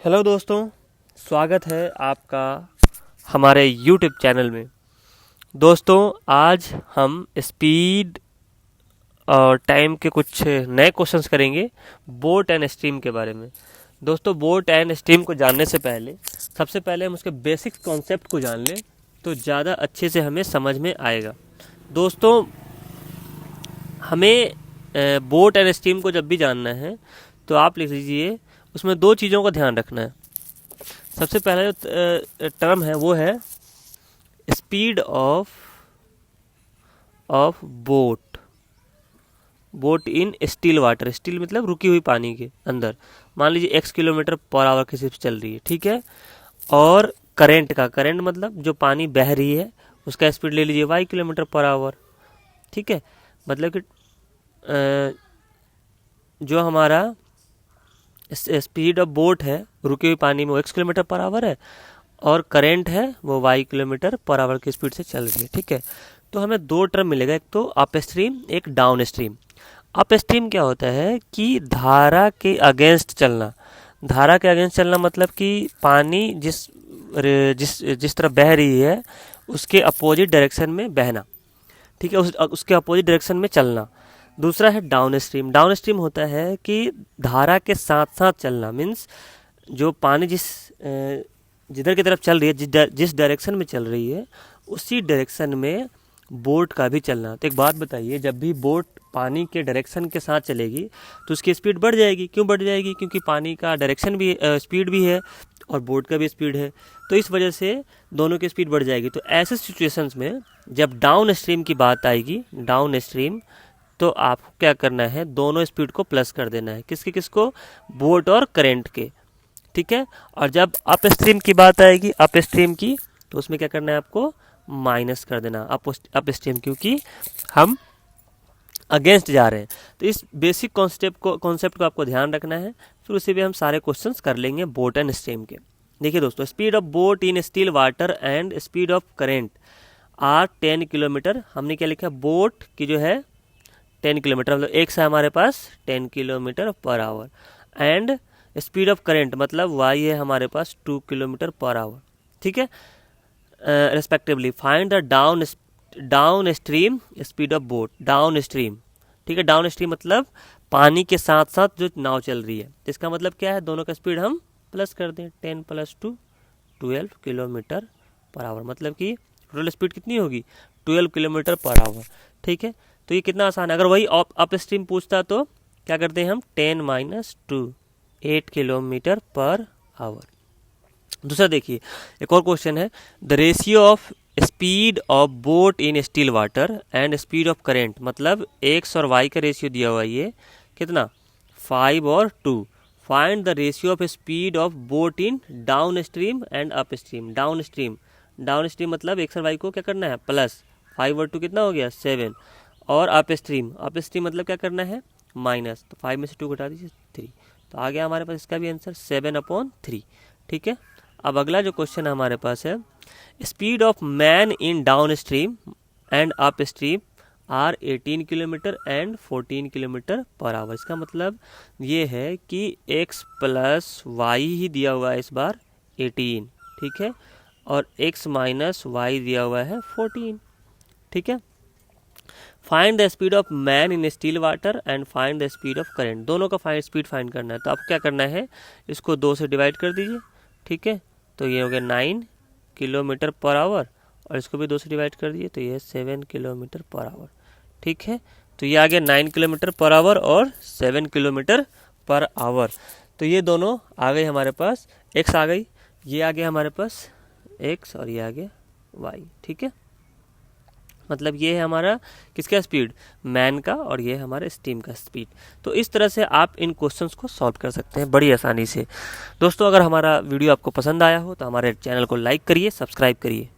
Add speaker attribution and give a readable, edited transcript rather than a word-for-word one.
Speaker 1: Hello दोस्तों, स्वागत है आपका हमारे यूट्यूब चैनल में। दोस्तों, आज हम स्पीड और टाइम के कुछ नए क्वेश्चंस करेंगे बोट एंड स्ट्रीम के बारे में। दोस्तों, बोट एंड स्ट्रीम को जानने से पहले सबसे पहले हम उसके बेसिक कॉन्सेप्ट को जान लें तो ज़्यादा अच्छे से हमें समझ में आएगा। दोस्तों, हमें बोट एंड स्ट्रीम को जब भी जानना है तो आप लिख लीजिए, उसमें दो चीज़ों का ध्यान रखना है। सबसे पहला जो टर्म है वो है speed of boat in still water. Still मतलब रुकी हुई पानी के अंदर। मान लीजिए x किलोमीटर पर आवर की स्पीड चल रही है, ठीक है। और करंट मतलब जो पानी बह रही है उसका स्पीड ले लीजिए y किलोमीटर पर आवर, ठीक है। मतलब कि जो हमारा स्पीड ऑफ बोट है रुकी हुई पानी में वो x किलोमीटर पर आवर है और करंट है वो y किलोमीटर पर आवर की स्पीड से चल रही है, ठीक है। तो हमें दो टर्म मिलेगा, एक तो अप स्ट्रीम, एक डाउन स्ट्रीम। अप स्ट्रीम क्या होता है कि धारा के अगेंस्ट चलना। धारा के अगेंस्ट चलना मतलब कि पानी जिस तरफ बह रही है उसके अपोजिट डायरेक्शन में बहना, ठीक है, उसके अपोजिट डायरेक्शन में चलना। दूसरा है डाउन स्ट्रीम। डाउन स्ट्रीम होता है कि धारा के साथ साथ चलना, मीन्स जो पानी जिधर की तरफ चल रही है, जिस डायरेक्शन में चल रही है उसी डायरेक्शन में बोट का भी चलना। तो एक बात बताइए, जब भी बोट पानी के डायरेक्शन के साथ चलेगी तो उसकी स्पीड बढ़ जाएगी। क्यों बढ़ जाएगी? क्योंकि पानी का डायरेक्शन भी स्पीड भी है और बोट का भी स्पीड है, तो इस वजह से दोनों की स्पीड बढ़ जाएगी। तो ऐसे सिचुएशंस में जब डाउन स्ट्रीम की बात आएगी, डाउन स्ट्रीम, तो आपको क्या करना है, दोनों स्पीड को प्लस कर देना है। किसको? बोट और करंट के, ठीक है। और जब अप स्ट्रीम की बात आएगी, अप स्ट्रीम की, तो उसमें क्या करना है, आपको माइनस कर देना अप स्ट्रीम, क्योंकि हम अगेंस्ट जा रहे हैं। तो इस बेसिक कॉन्सेप्ट को आपको ध्यान रखना है, फिर उसी पे हम सारे क्वेश्चंस कर लेंगे बोट एंड स्ट्रीम के। देखिए दोस्तों, speed of boat in still water and speed of current are 10 kilometre. हमने क्या लिखा? बोट की जो है 10 किलोमीटर, मतलब एक्स है हमारे पास 10 kilometre per our, and speed of current मतलब वाई है हमारे पास 2 किलोमीटर पर आवर, ठीक है, respectively. Find the down stream speed of boat. Down stream, ठीक है। डाउन स्ट्रीम मतलब पानी के साथ साथ जो नाव चल रही है, इसका मतलब क्या है, दोनों का स्पीड हम प्लस कर दें। 10 + 2 12 किलोमीटर पर आवर, मतलब कि टोटल स्पीड कितनी होगी? 12 किलोमीटर पर आवर, ठीक है। तो ये कितना आसान है। अगर वही अप स्ट्रीम पूछता तो क्या करते हैं हम? 10 - 2 8 किलोमीटर पर आवर। दूसरा देखिए, एक और क्वेश्चन है, the ratio of speed of boat in still water and speed of current, मतलब एक्स और वाई का रेशियो दिया हुआ है, ये कितना? 5 और 2। Find the ratio of speed of boat in downstream and up stream. Down stream मतलब एक्स और वाई को क्या करना है? प्लस। 5 और 2 कितना हो गया? 7। और अप स्ट्रीम मतलब क्या करना है? माइनस। तो 5 में से 2 घटा दीजिए 3, तो आ गया हमारे पास इसका भी आंसर 7/3, ठीक है। अब अगला जो क्वेश्चन हमारे पास है, speed of man in downstream and upstream are 18 kilometre and 14 kilometre per hour. इसका मतलब ये है कि x + y ही दिया हुआ है इस बार 18, ठीक है, और x - y दिया हुआ है 14, ठीक है। Find the speed of man in still water and find the speed of current. दोनों का स्पीड फाइंड करना है। तो आपको क्या करना है, इसको 2 से डिवाइड कर दीजिए, ठीक है। तो ये हो गया 9 किलोमीटर पर आवर, और इसको भी 2 से डिवाइड कर दिए, तो ये 7 किलोमीटर पर आवर, ठीक है। तो ये आ गया 9 किलोमीटर पर आवर और 7 किलोमीटर पर आवर। तो ये दोनों आ गए हमारे पास, एक्स आ गई, ये आ गया हमारे पास एक्स, और ये आ गया वाई, ठीक है। मतलब ये है हमारा किसका स्पीड? मैन का, और ये है हमारे स्टीम का स्पीड। तो इस तरह से आप इन क्वेश्चंस को सॉल्व कर सकते हैं बड़ी आसानी से। दोस्तों, अगर हमारा वीडियो आपको पसंद आया हो तो हमारे चैनल को लाइक करिए, सब्सक्राइब करिए।